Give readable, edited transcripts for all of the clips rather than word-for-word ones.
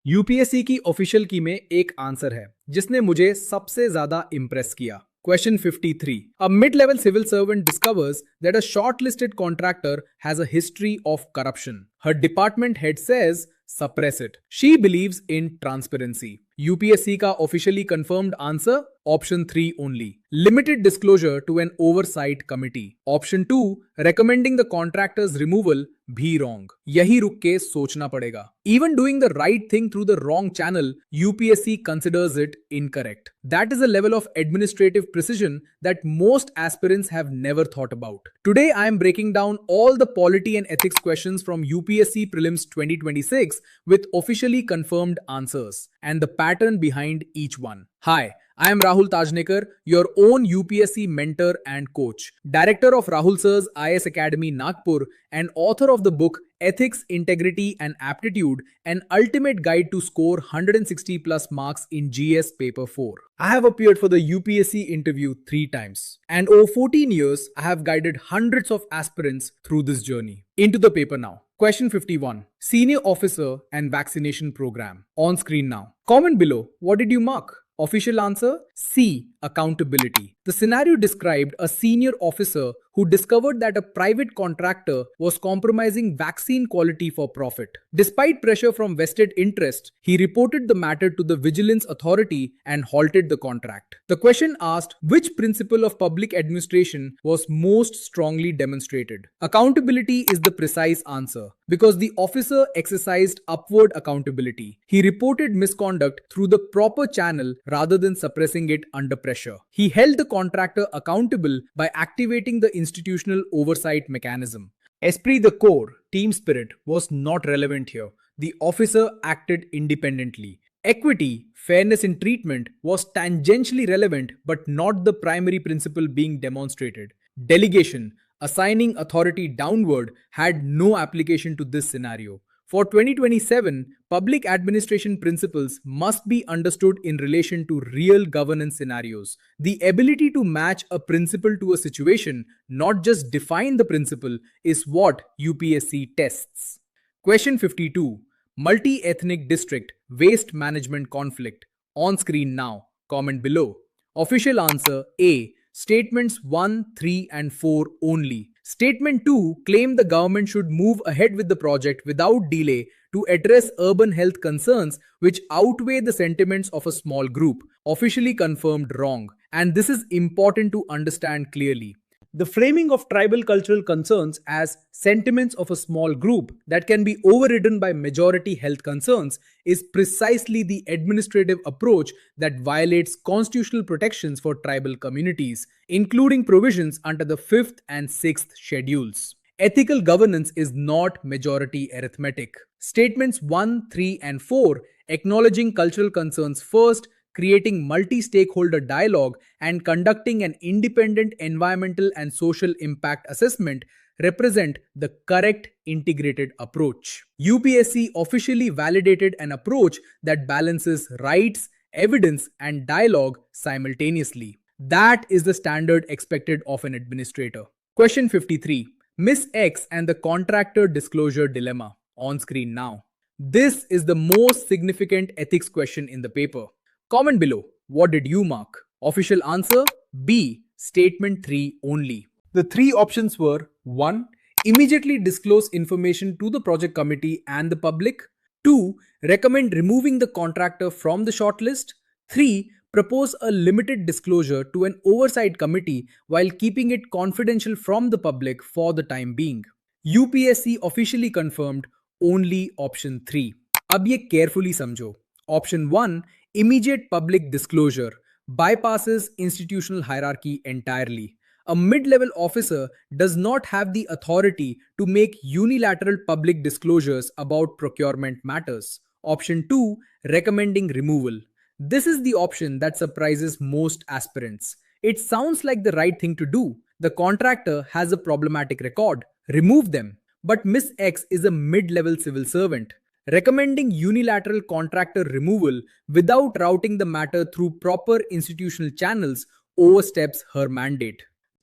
UPSC की official की में एक आंसर है जिसने मुझे सबसे ज्यादा इंप्रेस किया। Question 53. A mid-level civil servant discovers that a shortlisted contractor has a history of corruption. Her department head says, suppress it. She believes in transparency. UPSC का officially confirmed answer? Option 3 only. Limited disclosure to an oversight committee. Option 2, recommending the contractor's removal, भी wrong. यही रुक के सोचना पड़ेगा. Even doing the right thing through the wrong channel, UPSC considers it incorrect. That is a level of administrative precision that most aspirants have never thought about. Today I am breaking down all the polity and ethics questions from UPSC Prelims 2026 with officially confirmed answers and the pattern behind each one. Hi, I am Rahul Tajnekar, your own UPSC mentor and coach, director of Rahul Sir's IS Academy Nagpur and author of the book Ethics, Integrity and Aptitude, an ultimate guide to score 160 plus marks in GS Paper 4. I have appeared for the UPSC interview 3 times and over 14 years I have guided hundreds of aspirants through this journey. Into the paper now. Question 51. Senior Officer and Vaccination Program. On screen now. Comment below, what did you mark? Official answer? C. Accountability. The scenario described a senior officer who discovered that a private contractor was compromising vaccine quality for profit. Despite pressure from vested interest, he reported the matter to the Vigilance Authority and halted the contract. The question asked which principle of public administration was most strongly demonstrated. Accountability is the precise answer because the officer exercised upward accountability. He reported misconduct through the proper channel rather than suppressing it under pressure. He held the contractor accountable by activating the institutional oversight mechanism. Esprit de corps, team spirit, was not relevant here. The officer acted independently. Equity, fairness in treatment, was tangentially relevant but not the primary principle being demonstrated. Delegation, assigning authority downward, had no application to this scenario. For 2027, public administration principles must be understood in relation to real governance scenarios. The ability to match a principle to a situation, not just define the principle, is what UPSC tests. Question 52. Multi-ethnic district waste management conflict. On screen now. Comment below. Official answer A. Statements 1, 3 and 4 only. Statement 2 claimed the government should move ahead with the project without delay to address urban health concerns which outweigh the sentiments of a small group. Officially confirmed wrong. And this is important to understand clearly. The framing of tribal cultural concerns as sentiments of a small group that can be overridden by majority health concerns is precisely the administrative approach that violates constitutional protections for tribal communities, including provisions under the 5th and 6th schedules. Ethical governance is not majority arithmetic. Statements 1, 3 and 4 acknowledging cultural concerns first, creating multi-stakeholder dialogue, and conducting an independent environmental and social impact assessment represent the correct integrated approach. UPSC officially validated an approach that balances rights, evidence, and dialogue simultaneously. That is the standard expected of an administrator. Question 53. Miss X and the contractor disclosure dilemma. On screen now. This is the most significant ethics question in the paper. Comment below, what did you mark? Official answer? B. Statement 3 only. The 3 options were 1. Immediately disclose information to the project committee and the public. 2. Recommend removing the contractor from the shortlist. 3. Propose a limited disclosure to an oversight committee while keeping it confidential from the public for the time being. UPSC officially confirmed only option 3. अब ये carefully समझो. Option 1. Immediate public disclosure bypasses institutional hierarchy entirely. A mid-level officer does not have the authority to make unilateral public disclosures about procurement matters. Option 2. Recommending removal. This is the option that surprises most aspirants. It sounds like the right thing to do. The contractor has a problematic record. Remove them. But Miss X is a mid-level civil servant. Recommending unilateral contractor removal without routing the matter through proper institutional channels oversteps her mandate.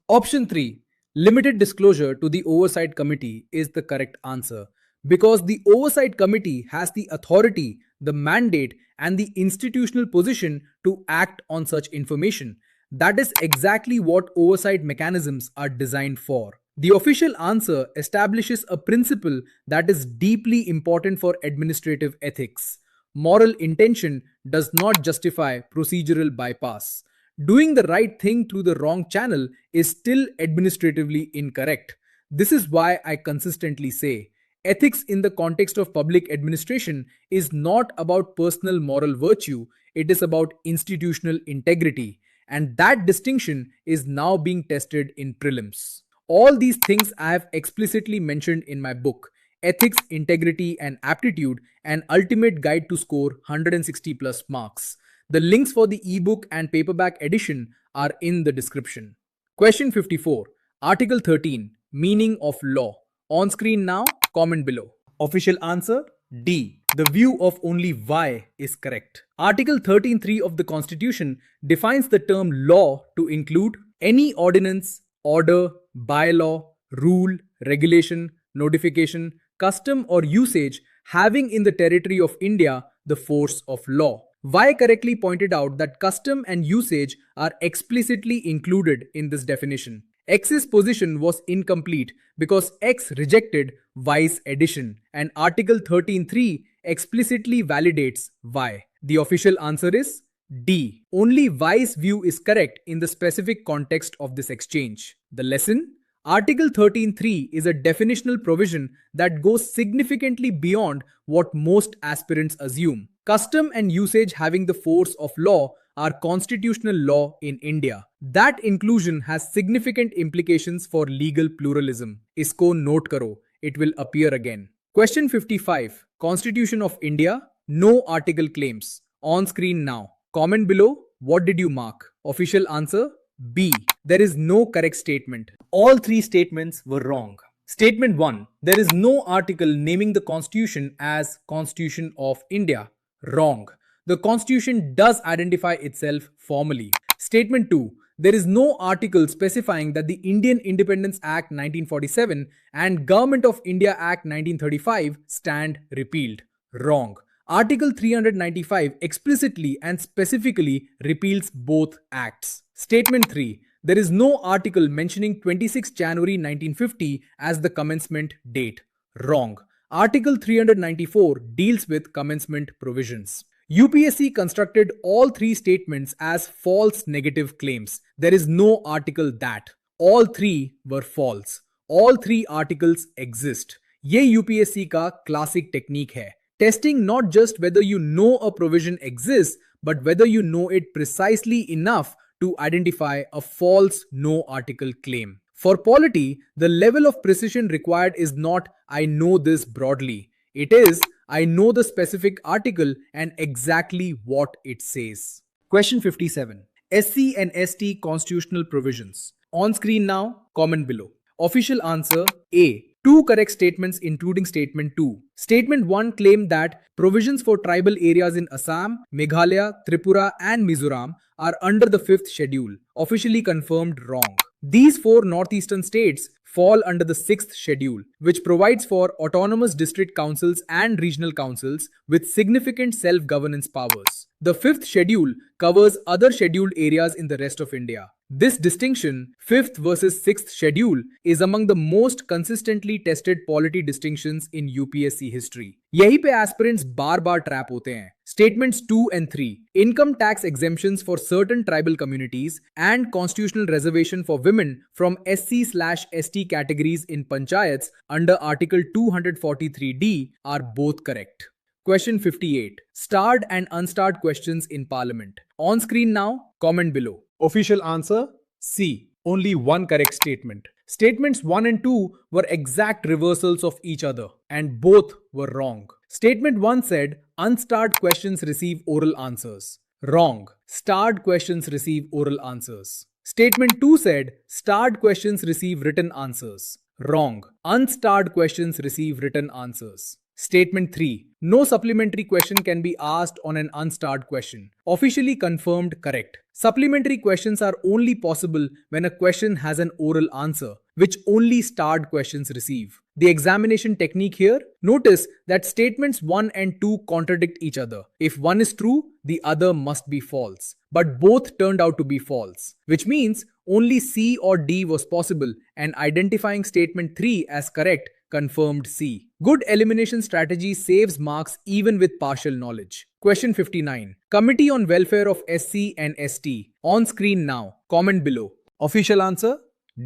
Option 3. Limited disclosure to the oversight committee is the correct answer Because the Oversight Committee has the authority, the mandate, and the institutional position to act on such information. That is exactly what oversight mechanisms are designed for. The official answer establishes a principle that is deeply important for administrative ethics. Moral intention does not justify procedural bypass. Doing the right thing through the wrong channel is still administratively incorrect. This is why I consistently say ethics in the context of public administration is not about personal moral virtue, it is about institutional integrity. And that distinction is now being tested in prelims. All these things I have explicitly mentioned in my book, Ethics, Integrity and Aptitude, an ultimate guide to score 160 plus marks. The links for the ebook and paperback edition are in the description. Question 54. Article 13. Meaning of law. On screen now, comment below. Official answer D. The view of only Y is correct. Article 13(3) of the Constitution defines the term law to include any ordinance, order, bylaw, rule, regulation, notification, custom or usage having in the territory of India the force of law. Y correctly pointed out that custom and usage are explicitly included in this definition. X's position was incomplete because X rejected Y's addition, and Article 13(3) explicitly validates Y. The official answer is D. Only Y's view is correct in the specific context of this exchange. The lesson? Article 13(3) is a definitional provision that goes significantly beyond what most aspirants assume. Custom and usage having the force of law are constitutional law in India. That inclusion has significant implications for legal pluralism. Isko note karo, it will appear again. Question 55. Constitution of India, no article claims. On screen now. Comment below, what did you mark? Official answer, B. There is no correct statement. All three statements were wrong. Statement 1. There is no article naming the Constitution as Constitution of India. Wrong. The Constitution does identify itself formally. Statement 2. There is no article specifying that the Indian Independence Act 1947 and Government of India Act 1935 stand repealed. Wrong. Article 395 explicitly and specifically repeals both acts. Statement 3. There is no article mentioning 26 January 1950 as the commencement date. Wrong. Article 394 deals with commencement provisions. UPSC constructed all three statements as false negative claims. There is no article that. All three were false. All three articles exist. ये UPSC का classic technique है. Testing not just whether you know a provision exists, but whether you know it precisely enough to identify a false no article claim. For polity, the level of precision required is not I know this broadly. It is I know the specific article and exactly what it says. Question 57. SC and ST constitutional provisions. On screen now, comment below. Official answer A. Two correct statements including statement 2. Statement 1 claimed that provisions for tribal areas in Assam, Meghalaya, Tripura and Mizoram are under the 5th schedule. Officially confirmed wrong. These four northeastern states fall under the 6th schedule, which provides for autonomous district councils and regional councils with significant self-governance powers. The 5th schedule covers other scheduled areas in the rest of India. This distinction, 5th versus 6th schedule, is among the most consistently tested polity distinctions in UPSC history. यही पे aspirants बार-बार trap होते हैं. Statements 2 and 3. Income tax exemptions for certain tribal communities and constitutional reservation for women from SC/ST categories in panchayats under Article 243D are both correct. Question 58. Starred and unstarred questions in Parliament. On screen now, comment below. Official answer C. Only one correct statement. Statements 1 and 2 were exact reversals of each other, and both were wrong. Statement 1 said, unstarred questions receive oral answers. Wrong. Starred questions receive oral answers. Statement 2 said, starred questions receive written answers. Wrong. Unstarred questions receive written answers. Statement 3. No supplementary question can be asked on an unstarred question. Officially confirmed correct. Supplementary questions are only possible when a question has an oral answer, which only starred questions receive. The examination technique here, notice that statements 1 and 2 contradict each other. If one is true, the other must be false. But both turned out to be false, which means only C or D was possible, and identifying statement 3 as correct confirmed C. Good elimination strategy saves marks even with partial knowledge. Question 59. Committee on Welfare of SC and ST. On screen now. Comment below. Official answer?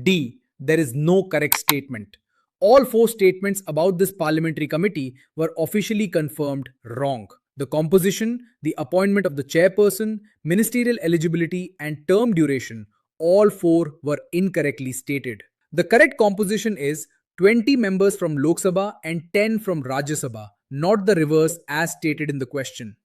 D. There is no correct statement. All 4 statements about this parliamentary committee were officially confirmed wrong. The composition, the appointment of the chairperson, ministerial eligibility, and term duration, all 4 were incorrectly stated. The correct composition is 20 members from Lok Sabha and 10 from Rajya Sabha, not the reverse as stated in the question.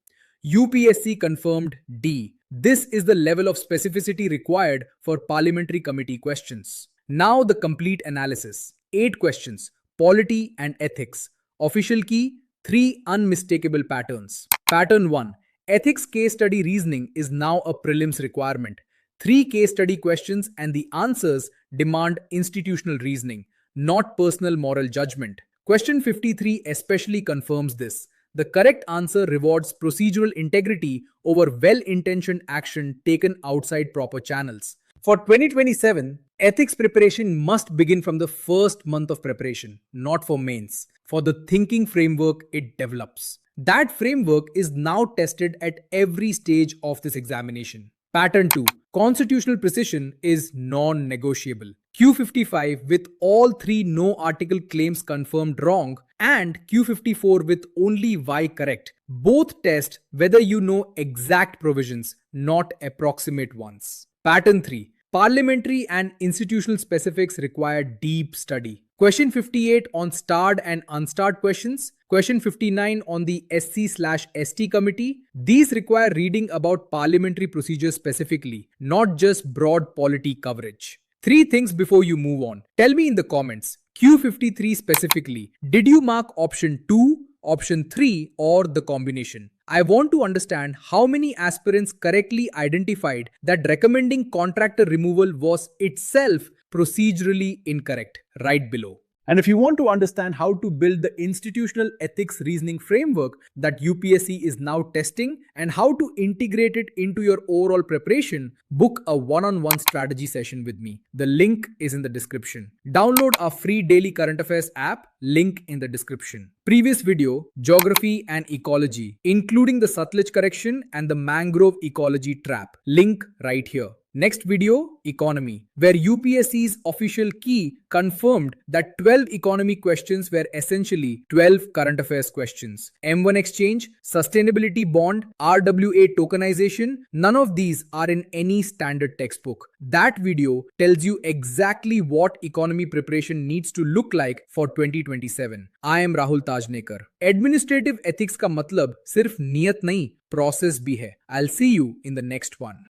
UPSC confirmed D. This is the level of specificity required for parliamentary committee questions. Now the complete analysis. 8 questions. Polity and Ethics. Official key, 3 unmistakable patterns. Pattern 1. Ethics case study reasoning is now a prelims requirement. 3 case study questions and the answers demand institutional reasoning, not personal moral judgment. Question 53 especially confirms this. The correct answer rewards procedural integrity over well-intentioned action taken outside proper channels. For 2027, ethics preparation must begin from the first month of preparation, not for mains, for the thinking framework it develops. That framework is now tested at every stage of this examination. Pattern 2. Constitutional precision is non-negotiable. Q55 with all 3 no article claims confirmed wrong and Q54 with only Y correct. Both test whether you know exact provisions, not approximate ones. Pattern 3. Parliamentary and institutional specifics require deep study. Question 58 on starred and unstarred questions. Question 59 on the SC/ST committee. These require reading about parliamentary procedures specifically, not just broad polity coverage. 3 things before you move on. Tell me in the comments. Q53 specifically, did you mark option 2, option 3 or the combination? I want to understand how many aspirants correctly identified that recommending contractor removal was itself procedurally incorrect. Write below. And if you want to understand how to build the institutional ethics reasoning framework that UPSC is now testing and how to integrate it into your overall preparation, book a one-on-one strategy session with me. The link is in the description. Download our free daily current affairs app, link in the description. Previous video, Geography and Ecology, including the Sutlej correction and the mangrove ecology trap. Link right here. Next video, Economy, where UPSC's official key confirmed that 12 economy questions were essentially 12 current affairs questions. M1 exchange, sustainability bond, RWA tokenization, none of these are in any standard textbook. That video tells you exactly what economy preparation needs to look like for 2027. I am Rahul Tajnekar. Administrative ethics का मतलब सिर्फ नियत नहीं, process भी है. I'll see you in the next one.